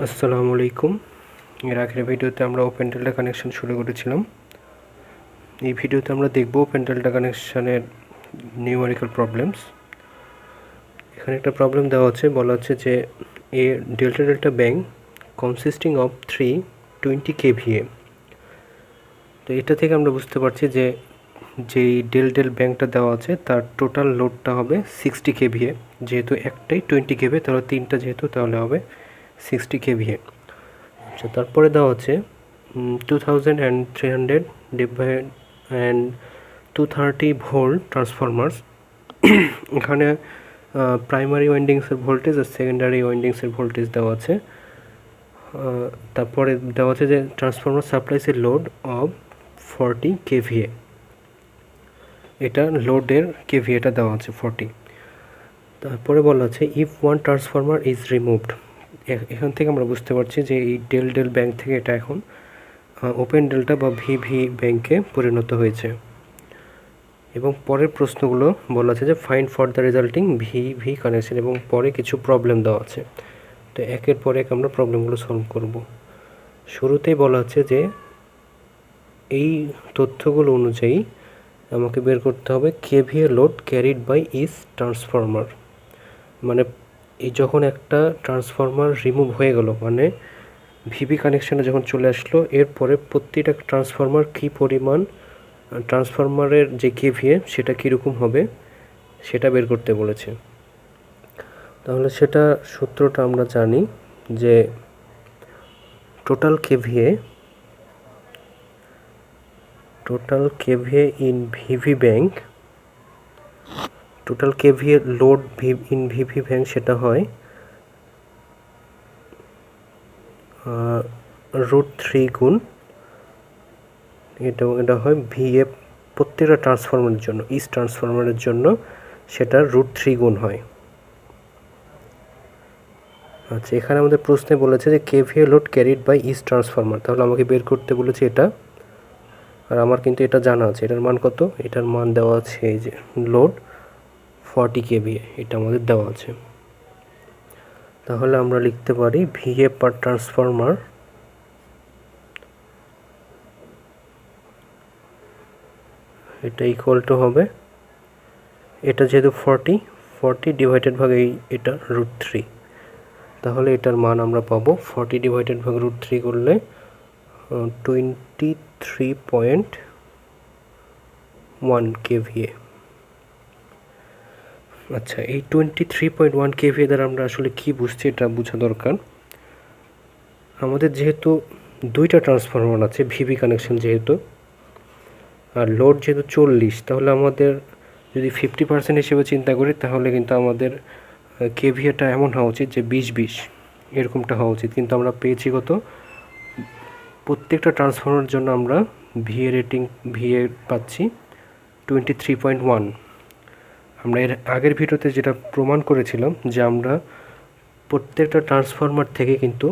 আসসালামু আলাইকুম। এর আগের ভিডিওতে আমরা ওপেন ডেল্টা কানেকশন শুরু করেছিলাম। এই ভিডিওতে আমরা দেখব ওপেন ডেল্টা কানেকশনের নিউমেরিক্যাল প্রবলেমস। এখানে একটা প্রবলেম দেওয়া আছে, বলা হচ্ছে যে এ delta bank consisting of 320 kVA। তো এটা থেকে আমরা বুঝতে পারছি যে যেই ডেল ব্যাংকটা দেওয়া আছে তার টোটাল লোডটা হবে 60 kVA। যেহেতু একটাই 20 kVA, তাহলে তিনটা যেহেতু তাহলে হবে 60 kVA। আচ্ছা, তারপরে দেওয়া হচ্ছে 2300 ডিভাইড অ্যান্ড 230 ভোল্ট ট্রান্সফরমার্স। এখানে প্রাইমারি ওয়াইন্ডিংসের ভোল্টেজ আর সেকেন্ডারি ওয়াইন্ডিংসের ভোল্টেজ দেওয়া আছে। তারপরে দেওয়া আছে যে transformer supplies A load of 40 kVA। এটা লোডের কেভিএটা দেওয়া আছে 40। তারপরে বলা আছে if one transformer is removed. এখান থেকে আমরা বুঝতে পারছি যে এই ডেল ব্যাংক থেকে এটা এখন ওপেন ডেল্টা বা ভিভি ব্যাংকে পরিণত হয়েছে। এবং পরের প্রশ্নগুলো বলা আছে যে find for the resulting VV connection, এবং পরে কিছু প্রবলেম দেওয়া আছে। তো একের পর এক আমরা প্রবলেমগুলো সলভ করব। শুরুতেই বলা আছে যে এই তথ্যগুলো অনুযায়ী আমাকে বের করতে হবে kVA load carried by each transformer. মানে এই যখন একটা ট্রান্সফরমার রিমুভ হয়ে গেল, মানে ভিভি কানেকশানে যখন চলে আসলো, এরপরে প্রতিটা ট্রান্সফরমার কী পরিমাণ ট্রান্সফরমারের যে কেভিএ সেটা কীরকম হবে সেটা বের করতে বলেছে। তাহলে সেটা সূত্রটা আমরা জানি যে total kVA in VV bank, total kVA load in VV bank সেটা হয় √3 গুণ এটা হয় ভিএ প্রত্যেকটা ট্রান্সফরমারের জন্য, ইচ ট্রান্সফরমারের জন্য সেটা √3 গুণ হয়। আচ্ছা, এখানে আমাদের প্রশ্নে বলেছে যে kVA load carried by each transformer, তাহলে আমাকে বের করতে বলেছে এটা। আর আমার কিন্তু এটা জানা আছে, এটার মান কত, এটার মান দেওয়া আছে এই যে লোড 40 kVA, এটা আমাদের দেওয়া আছে। তাহলে আমরা লিখতে পারি ভিএ পার ট্রান্সফরমার এটা ইকুয়াল টু হবে, এটা যেহেতু 40 ডিভাইডেড ভাগ এটা √3, তাহলে এটার মান আমরা পাবো 40 ডিভাইডেড ভাগ √3 করলে 23.1 kVA। আচ্ছা, এই 23.1 kVA দ্বারা আমরা আসলে কি বুঝছি এটা বোঝা দরকার। আমাদের যেহেতু দুইটা ট্রান্সফরমার আছে ভিভি কানেকশন যেহেতু, আর লোড যেহেতু 40, তাহলে আমাদের যদি 50% হিসেবে চিন্তা করি তাহলে কিন্তু আমাদের কেভিএটা এমন হওয়া উচিত যে 20-20 এরকমটা হওয়া উচিত, কিন্তু আমরা পেয়েছি কত, প্রত্যেকটা ট্রান্সফরমারের জন্য আমরা ভিএ পাচ্ছি 23.1। আমরা এর আগের ভিডিওতে যেটা প্রমাণ করেছিলাম যে আমরা প্রত্যেকটা ট্রান্সফরমার থেকে কিন্তু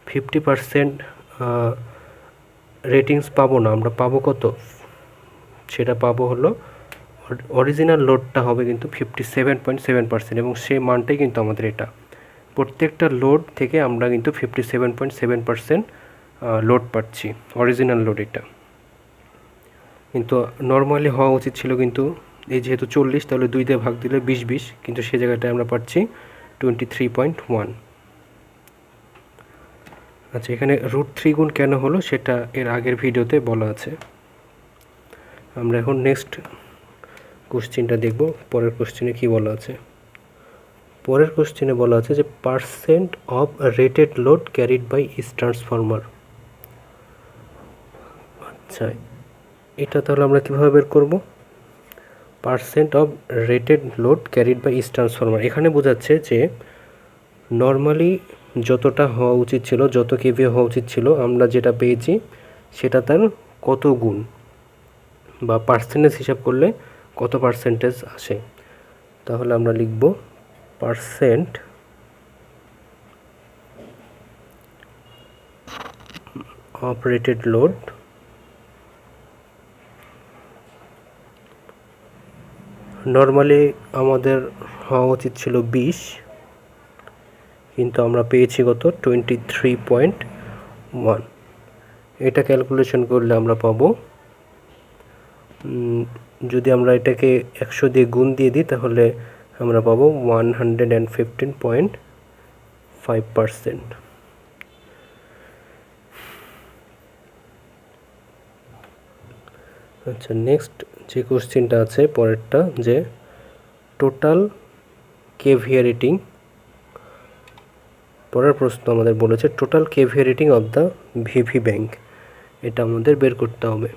50% রেটিংস পাবো না, আমরা পাবো কত, সেটা পাবো হলো অরিজিনাল লোডটা হবে কিন্তু 57.7%, এবং সেই মানটাই কিন্তু আমাদের এটা। প্রত্যেকটা লোড থেকে আমরা কিন্তু 57.7% লোড পাচ্ছি, অরিজিনাল লোড এটা। কিন্তু নর্মালি হওয়া উচিত ছিল, কিন্তু এই যেহেতু 40, তাহলে 2 দিয়ে ভাগ দিলে 20-20, কিন্তু সে জায়গাটায় আমরা পাচ্ছি 23.1। আচ্ছা, এখানে √3 গুণ কেন হলো সেটা এর আগের ভিডিওতে বলা আছে। আমরা এখন নেক্সট কোশ্চেনটা দেখব। পরের কোশ্চেনে কি বলা আছে, পরের কোশ্চেনে বলা আছে যে percent of rated load carried by each transformer. আচ্ছা, এটা তাহলে আমরা কীভাবে বের করব, percent of rated load carried by each transformer. এখানে বোঝাচ্ছে যে নর্মালি যতটা হওয়া উচিত ছিল, যত কেভিএ হওয়া উচিত ছিল, আমরা যেটা পেয়েছি সেটা তার কত গুণ, বা পার্সেন্টেজ হিসাব করলে কত পার্সেন্টেজ আসে। তাহলে আমরা লিখব percent of rated load normally আমাদের হওয়া উচিত ছিল 20, কিন্তু আমরা পেয়েছি কত 23.1। এটা ক্যালকুলেশন করলে আমরা পাবো, যদি আমরা এটাকে 100 দিয়ে গুণ দিয়ে দিই তাহলে আমরা পাবো 115.5%। আচ্ছা, নেক্সট যে কোশ্চেনটা আছে পরেরটা, যে টোটাল কেভিএ রেটিং, পরের প্রশ্ন আমাদের বলেছে total kVA rating of the VV bank, এটা আমাদের বের করতে হবে।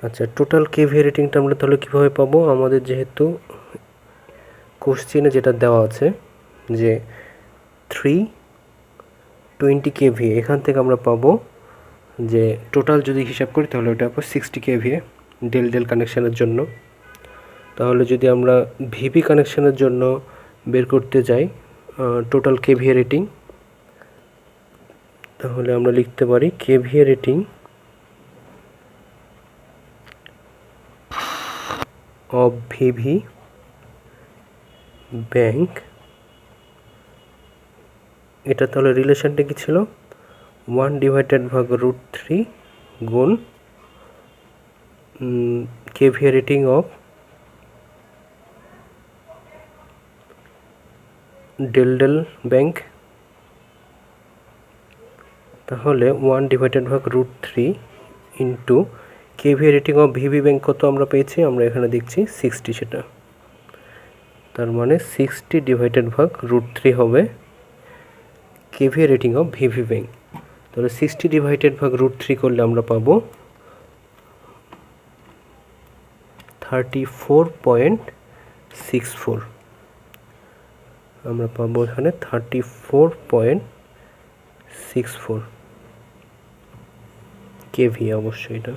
আচ্ছা, টোটাল কেভিএ রেটিংটা আমরা তাহলে কীভাবে পাবো? আমাদের যেহেতু কোশ্চেনে যেটা দেওয়া আছে যে 320 কেভিএ, এখান থেকে আমরা পাবো যে টোটাল যদি হিসাব করি তাহলে ওটা 60 কেভিএ ডেল কানেকশানের জন্য। তাহলে যদি আমরা ভিভি কানেকশানের জন্য বের করতে যাই টোটাল কেভিএ রেটিং, তাহলে আমরা লিখতে পারি kVA rating of VV bank, এটা তাহলে রিলেশনটা কি ছিল? 1/√3 গুণ kVA rating of delta bank, তাহলে 1/√3 into kVA rating of VV bank কত আমরা পেয়েছি? আমরা এখানে দেখছি 60, সেটা তার মানে 60/√3 হবে kVA rating of VV bank. তাহলে 60/√3 করলে আমরা পাবো 34.64, আমরা পাবো এখানে 34.64 কেভি অবশ্যই এটা।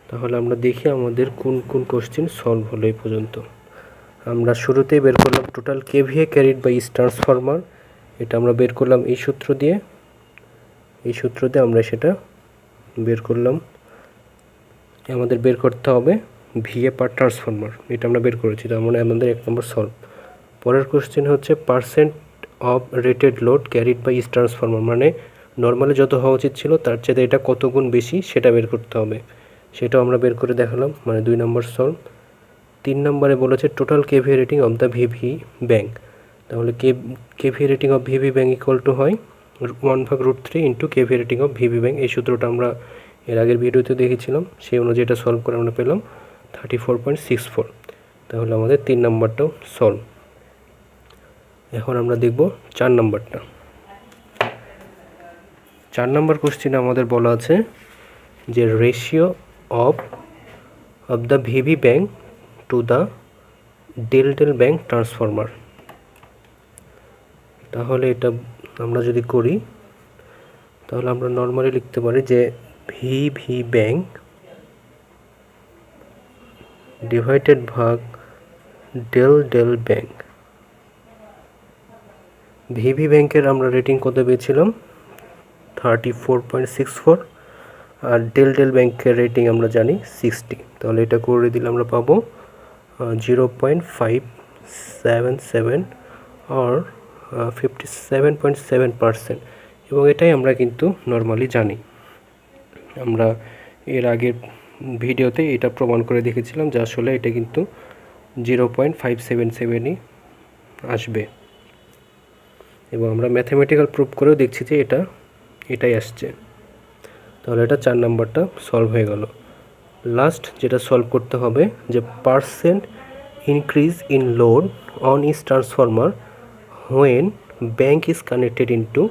তাহলে আমরা দেখি আমাদের কোন কোন কোশ্চেন সলভ হলো এই পর্যন্ত। আমরা শুরুতেই বের করলাম total kVA carried by each transformer, এটা আমরা বের করলাম এই সূত্র দিয়ে আমরা সেটা বের করলাম। আমাদের বের করতে হবে ভিএ পার ট্রান্সফরমার, এটা আমরা বের করেছি, তার মানে আমাদের 1 নম্বর সলভ। পরের কোশ্চেন হচ্ছে percent of rated load carried by each transformer, মানে নর্মালি যত হওয়া উচিত ছিল তার চেয়ে এটা কত গুণ বেশি সেটা বের করতে হবে, সেটাও আমরা বের করে দেখালাম, মানে 2 নম্বর সলভ। 3 নম্বরে বলেছে total kVA rating of the VV bank, তাহলে kVA rating of VV bank equal to হয় 1/√3 into kVA rating of VV bank. এই সূত্রটা আমরা এর আগের ভিডিওতে দেখেছিলাম, সেই অনুযায়ী এটা সলভ করে আমরা পেলাম 34.64। তাহলে আমাদের 3 নম্বরটাও সলভ। এখন আমরা দেখব 4 নম্বরটা। 4 নম্বর কোশ্চেনে আমাদের বলা আছে যে ratio of the VV bank to the delta bank transformer. তাহলে এটা আমরা যদি করি তাহলে আমরা নর্মালি লিখতে পারি যে ভিভি ব্যাংক ডিভাইডেড ভাগ ডেল ব্যাংক। ভিভি ব্যাংকের আমরা রেটিং কত পেয়েছিলাম? 34.64, আর ডেল ব্যাংকের রেটিং আমরা জানি 60। তাহলে এটা করে দিলে আমরা পাবো 0.577 আর 57.7%, এবং এটাই আমরা কিন্তু নর্মালি জানি। আমরা এর আগের ভিডিওতে এটা প্রমাণ করে দেখেছিলাম যে আসলে এটা কিন্তু 0.577ই আসবে, এবং আমরা ম্যাথমেটিক্যাল প্রুফ করেও দেখছি যে এটাই আসছে। তাহলে এটা 4 নম্বরটা সলভ হয়ে গেল। লাস্ট যেটা সলভ করতে হবে যে percent increase in load on each transformer when bank is connected into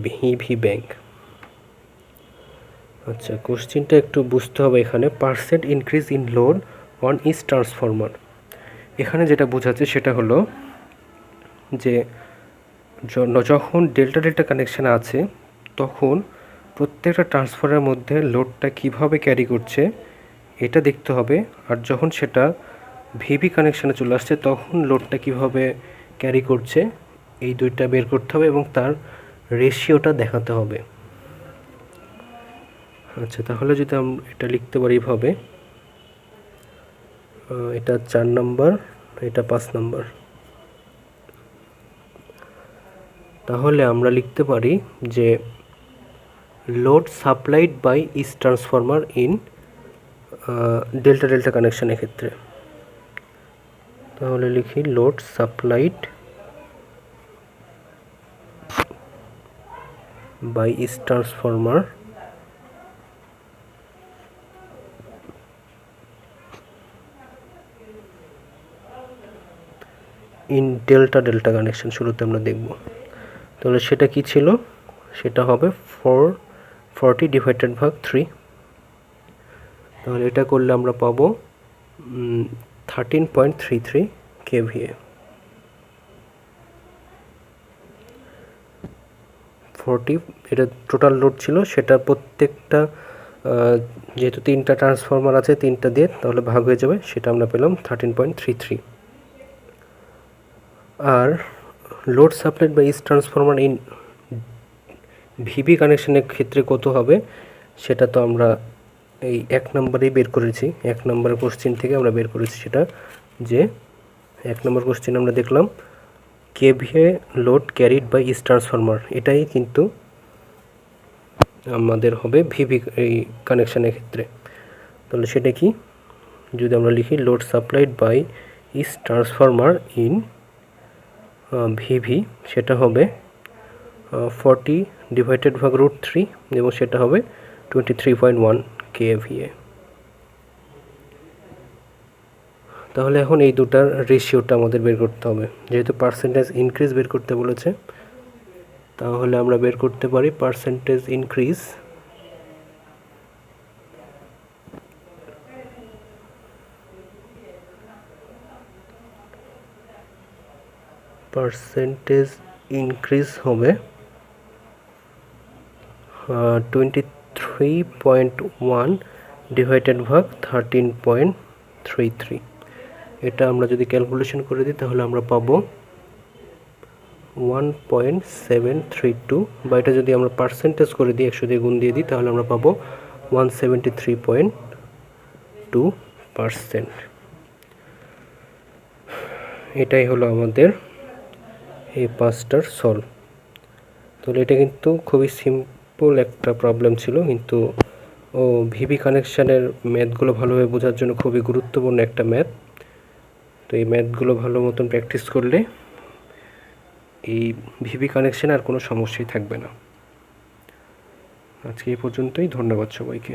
VV bank. আচ্ছা, কোশ্চেনটা একটু বুঝতে হবে। এখানে percent increase in load on each transformer, এখানে যেটা বোঝাচ্ছে সেটা হলো যে যখন ডেল্টা কানেকশান আছে তখন প্রত্যেকটা ট্রান্সফারের মধ্যে লোডটা কিভাবে ক্যারি করছে এটা দেখতে হবে, আর যখন সেটা ভিভি কানেকশানে চলে আসছে তখন লোডটা কিভাবে ক্যারি করছে এই দুইটা বের করতে হবে এবং তার রেশিওটা দেখাতে হবে। আচ্ছা, তাহলে যদি আমরা এটা লিখতে পারি এভাবে, এটা 4 নম্বর এটা 5 নাম্বার। তাহলে আমরা লিখতে পারি যে load supplied by each transformer in delta delta কানেকশনের ক্ষেত্রে। তাহলে লিখি load supplied by each transformer in delta delta connection শুরুতে আমরা দেখব। তাহলে সেটা কি ছিল, সেটা হবে 440 ডিভাইডেড ভাগ 3। তাহলে এটা করলে আমরা পাবো 13.33 kVA। 40 এটা টোটাল লোড ছিল, সেটা প্রত্যেকটা যেহেতু 3টা ট্রান্সফরমার আছে 3টা দিয়ে তাহলে ভাগ হয়ে যাবে, সেটা আমরা পেলাম 13.33। আর load supplied by each transformer in VV কানেকশনের ক্ষেত্রে কত হবে সেটা তো আমরা এই 1 নম্বরেই বের করেছি। 1 নম্বর কোশ্চেন থেকে আমরা বের করেছি সেটা, যে 1 নম্বর কোশ্চেন আমরা দেখলাম kVA load carried by each transformer, এটাই কিন্তু আমাদের হবে ভিভি এই কানেকশনের ক্ষেত্রে। তাহলে সেটা কি, যদি আমরা লিখি load supplied by each transformer in VV, সেটা হবে 40 ডিভাইডেড ভাগ √3 এবং সেটা হবে 23.1 kVA। তাহলে এখন এই দুটার রেশিওটা আমাদের বের করতে হবে, যেহেতু পার্সেন্টেজ ইনক্রিজ বের করতে বলেছে। তাহলে আমরা বের করতে পারি পার্সেন্টেজ ইনক্রিজ হবে 23.1 ডিভাইডেড ভাগ 13.33। এটা আমরা যদি ক্যালকুলেশন করে দিই তাহলে আমরা পাবো 1.732, বা এটা যদি আমরা পার্সেন্টেজ করে দিই 100 দিয়ে গুণ দিয়ে দিই তাহলে আমরা পাবো 173.2%। এটাই হলো আমাদের এই 5টার সলভ। তাহলে এটা কিন্তু খুবই সিম্পল একটা প্রবলেম ছিল, কিন্তু ভিভি কানেকশানের ম্যাথগুলো ভালোভাবে বোঝার জন্য খুবই গুরুত্বপূর্ণ একটা ম্যাথ। তো এই ম্যাথগুলো ভালো মতন প্র্যাকটিস করলে এই ভিভি কানেকশানে আর কোনো সমস্যাই থাকবে না। আজকে এই পর্যন্তই, ধন্যবাদ সবাইকে।